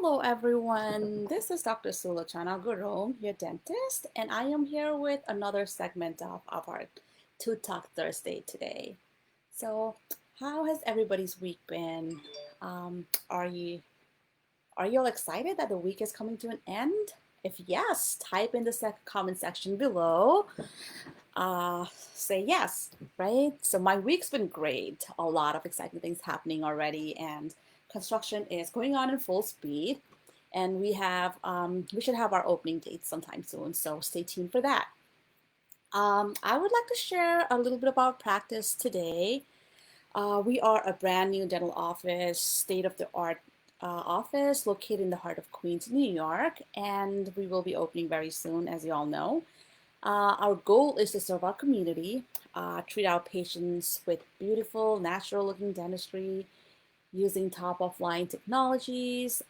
Hello everyone, this is Dr. Sulochana Gurung, your dentist, and I am here with another segment of our Tooth Talk Thursday today. So, how has everybody's week been? Um, are you are you all excited that the week is coming to an end? If yes, type in the comment section below. Uh, Say yes, right? So my week's been great. A lot of exciting things happening already, and construction is going on in full speed. And we should have our opening date sometime soon. So stay tuned for that. I would like to share a little bit about practice today. We are a brand new dental office, state of the art office located in the heart of Queens, New York, and we will be opening very soon, as you all know. Our goal is to serve our community, treat our patients with beautiful, natural looking dentistry using top of line technologies.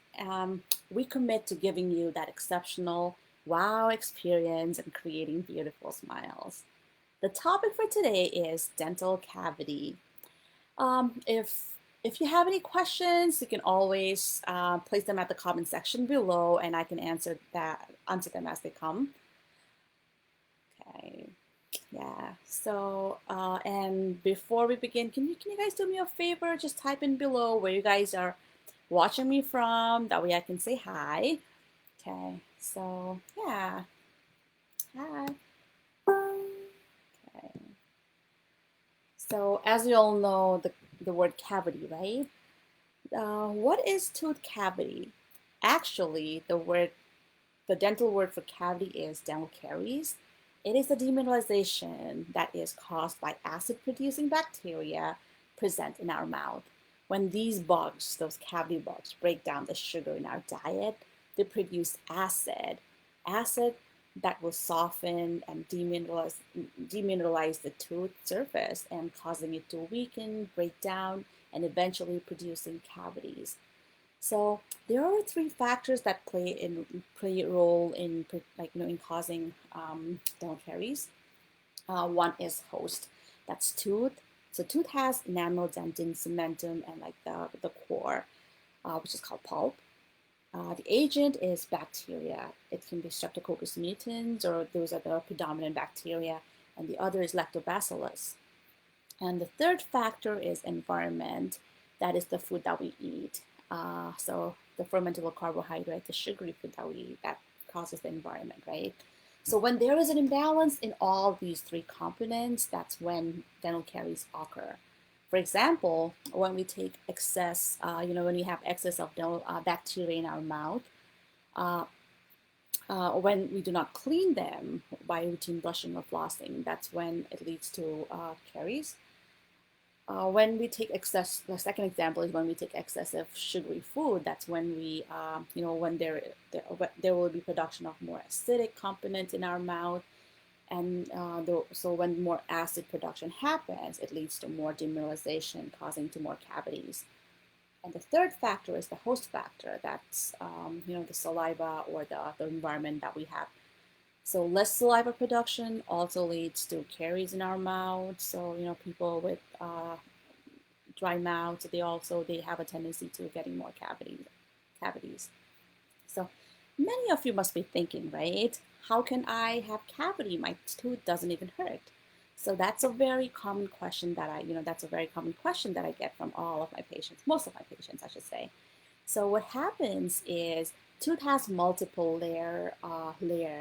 We commit to giving you that exceptional wow experience and creating beautiful smiles. The topic for today is dental cavity. If you have any questions, you can always place them at the comment section below, and I can answer them as they come. Okay. Yeah. So, and before we begin, can you guys do me a favor? Just type in below where you guys are watching me from. That way I can say hi. Okay. So, yeah. Hi. Okay. So, as you all know, the word cavity, right? What is tooth cavity? Actually, the dental word for cavity is dental caries. It is a demineralization that is caused by acid-producing bacteria present in our mouth. When these bugs, those cavity bugs, break down the sugar in our diet, they produce acid that will soften and demineralize the tooth surface and causing it to weaken, break down, and eventually producing cavities. So there are three factors that play a role in in causing dental caries. One is host, that's tooth. So tooth has enamel, dentin, cementum, and like the core, which is called pulp. The agent is bacteria. It can be Streptococcus mutans, or those are the predominant bacteria, and the other is Lactobacillus. And the third factor is environment. That is the food that we eat. So the fermentable carbohydrate, the sugary food that we eat, that causes the environment, right? So when there is an imbalance in all these three components, that's when dental caries occur. For example, when we take excess, when we have excess of dental bacteria in our mouth, uh, when we do not clean them by routine brushing or flossing, that's when it leads to caries. When we take excess, the second example is when we take excessive sugary food. That's when there will be production of more acidic component in our mouth, and so when more acid production happens, it leads to more demineralization, causing to more cavities. And the third factor is the host factor. That's the saliva or the environment that we have. So less saliva production also leads to caries in our mouth. So people with dry mouth, they have a tendency to getting more cavities. So many of you must be thinking, right? How can I have cavity? My tooth doesn't even hurt. So that's a very common question that's a very common question that I get from all of my patients, most of my patients, I should say. So what happens is tooth has multiple layer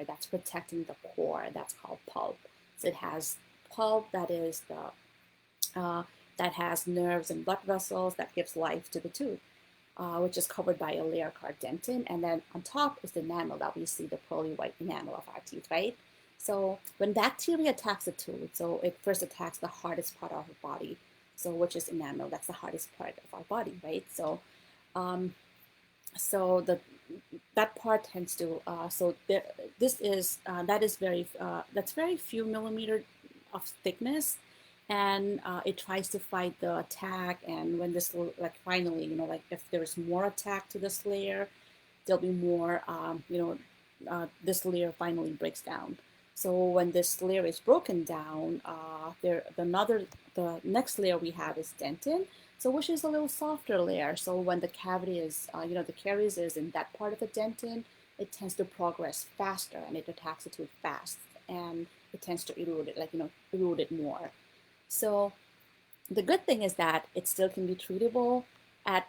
that's protecting the core. That's called pulp. So it has pulp uh, that has nerves and blood vessels that gives life to the tooth, which is covered by a layer called dentin. And then on top is the enamel that we see, the pearly white enamel of our teeth, right? So when bacteria attacks the tooth, so it first attacks the hardest part of our body, so which is enamel. That's the hardest part of our body, right? So um, so the that part tends to so there this is that is very that's very few millimeter of thickness, and it tries to fight the attack. And when this like finally like if there's more attack to this layer, there'll be more this layer finally breaks down. So when this layer is broken down, the next layer we have is dentin. So which is a little softer layer. So when the cavity is, the caries is in that part of the dentin, it tends to progress faster and it attacks the tooth fast, and it tends to erode it, erode it more. So the good thing is that it still can be treatable at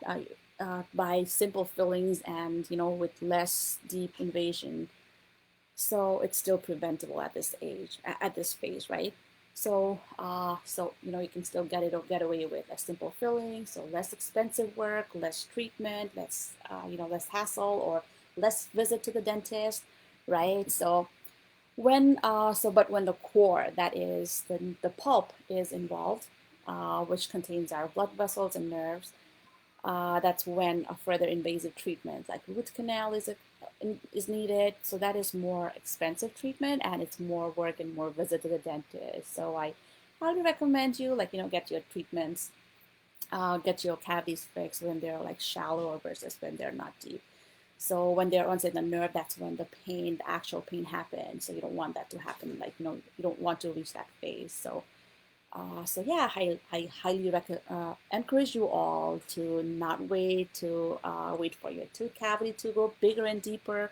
by simple fillings and with less deep invasion. So it's still preventable at this age, at this phase, right? So you can still get away with a simple filling, so less expensive work, less treatment, less hassle, or less visit to the dentist, right? But when the core, that is the pulp, is involved, which contains our blood vessels and nerves, that's when a further invasive treatment like root canal is needed. So that is more expensive treatment and it's more work and more visit to the dentist. So I highly recommend you get your treatments, get your cavities fixed when they're like shallow versus when they're not deep. So when they're on say the nerve, that's when the actual pain happens. So you don't want that to happen. You don't want to reach that phase. So yeah, I highly encourage you all to not wait for your tooth cavity to go bigger and deeper.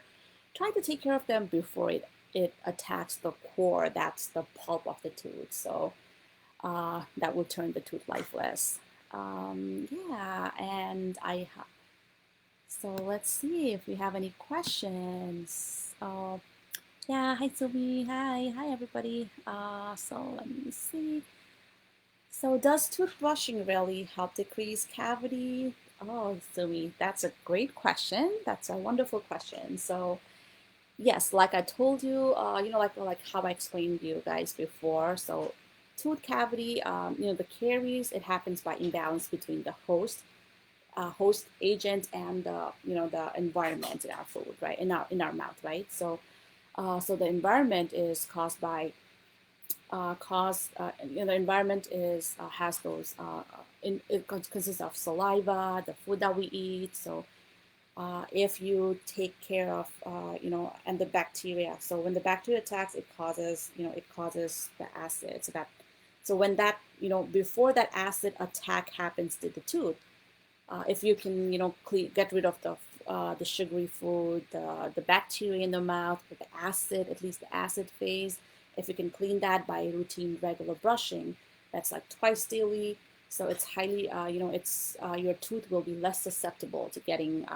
Try to take care of them before it attacks the core. That's the pulp of the tooth. So that will turn the tooth lifeless. Yeah, and so let's see if we have any questions. Yeah, hi Sumi. Hi everybody. So let me see. So does toothbrushing really help decrease cavity? Oh, Sumi, that's a great question. That's a wonderful question. So yes, like I told you, like how I explained to you guys before. So tooth cavity, the caries, it happens by imbalance between the host agent and the environment in our food, right? In our mouth, right? So the environment is caused by the environment is has those it consists of saliva, the food that we eat. So if you take care of and the bacteria. So when the bacteria attacks, it causes the acid. So when that before that acid attack happens to the tooth, if you can get rid of the sugary food, the bacteria in the mouth, with the acid, at least the acid phase, if you can clean that by routine regular brushing, that's like twice daily. So it's highly your tooth will be less susceptible to getting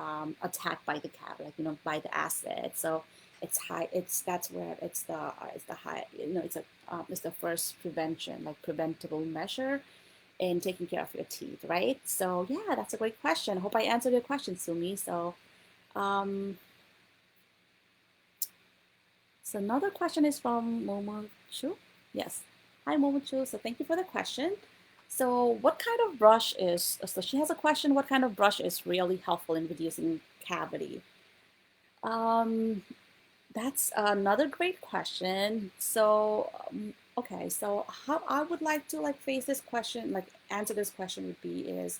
attacked by the cavity, by the acid. So it's high. That's where it's the high. It's the first prevention, like preventable measure in taking care of your teeth, right? So yeah, that's a great question. I hope I answered your question, Sumi. Um, so another question is from Momochu. Yes. Hi, Momochu. So thank you for the question. So what kind of brush is, so she has a question, what kind of brush is really helpful in reducing cavity? Um, that's another great question. Okay, so how I would like to face this question, answer this question would be is,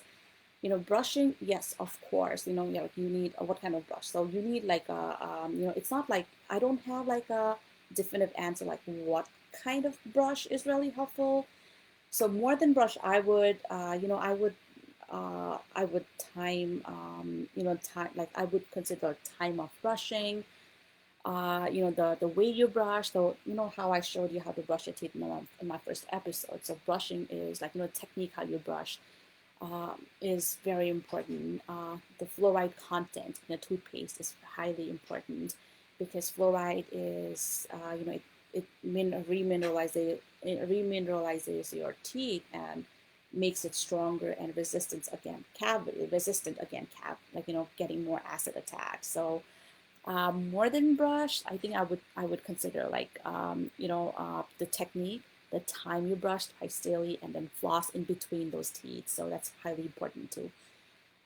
brushing, yes, of course, you need what kind of brush. So you need it's not like I don't have like a definitive answer like what kind of brush is really helpful. So more than brush, I would time, like I would consider time of brushing, the way you brush. So how I showed you how to brush your teeth in my first episode. So brushing is like technique how you brush is very important. The fluoride content in a toothpaste is highly important because fluoride is, it remineralizes your teeth and makes it stronger and resistant again getting more acid attacks. So more than brush, I think I would consider the technique, the time you brush twice daily, and then floss in between those teeth. So that's highly important too.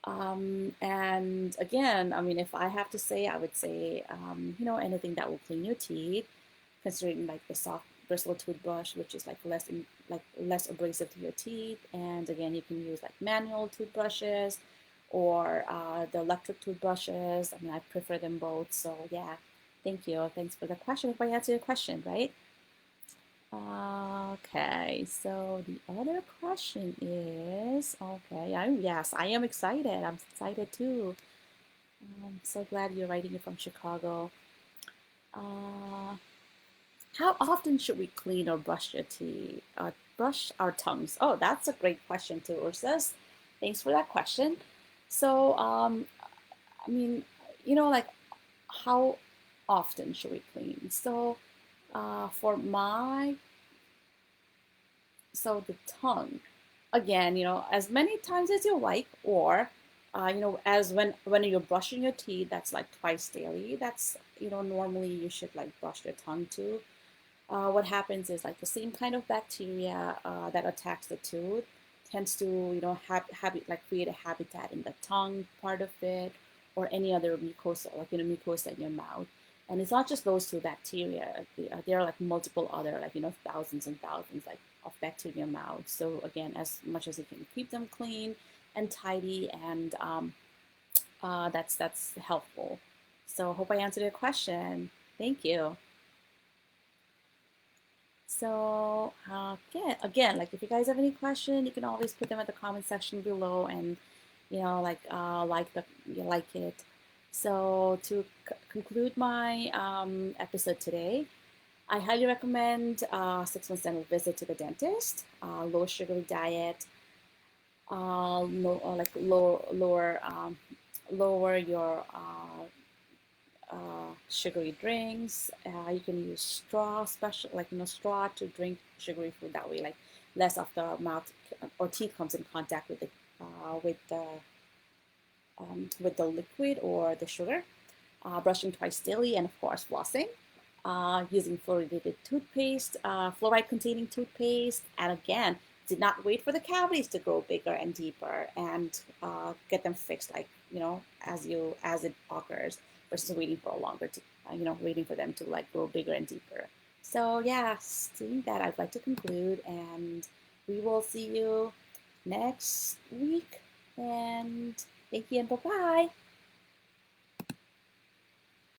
And again, I mean, if I have to say, I would say anything that will clean your teeth, considering like the soft bristle toothbrush, which is less abrasive to your teeth. And again, you can use like manual toothbrushes or the electric toothbrushes. I mean, I prefer them both. So yeah, thank you. Thanks for the question. If I answer your question, right? Okay, so the other question is, okay, yes, I am excited. I'm excited too. I'm so glad you're writing it from Chicago. Uh, how often should we clean or brush your teeth? Brush our tongues. Oh, that's a great question too, Ursus. Thanks for that question. So, I mean, like how often should we clean? So, for my so the tongue, again, as many times as you like, or as when you're brushing your teeth, that's like twice daily. That's normally you should like brush your tongue too. What happens is like the same kind of bacteria that attacks the tooth tends to like create a habitat in the tongue part of it or any other mucosa like mucosa in your mouth. And it's not just those two bacteria. There are like multiple other like thousands and thousands like of bacteria in your mouth. So again, as much as you can keep them clean and tidy, and that's helpful. So hope I answered your question. Thank you. So again, like if you guys have any question, you can always put them at the comment section below, and you like it. So to conclude my episode today, I highly recommend 6 months dental visit to the dentist, low sugary diet, like lower your sugary drinks. You can use straw, special like straw to drink sugary food. That way, like less of the mouth or teeth comes in contact with the with the liquid or the sugar. Brushing twice daily, and of course flossing. Using fluoridated toothpaste, fluoride-containing toothpaste, and again, did not wait for the cavities to grow bigger and deeper and get them fixed, like as it occurs, versus waiting for a longer, waiting for them to like grow bigger and deeper. So yeah, seeing that, I'd like to conclude, and we will see you next week. And thank you, and bye bye.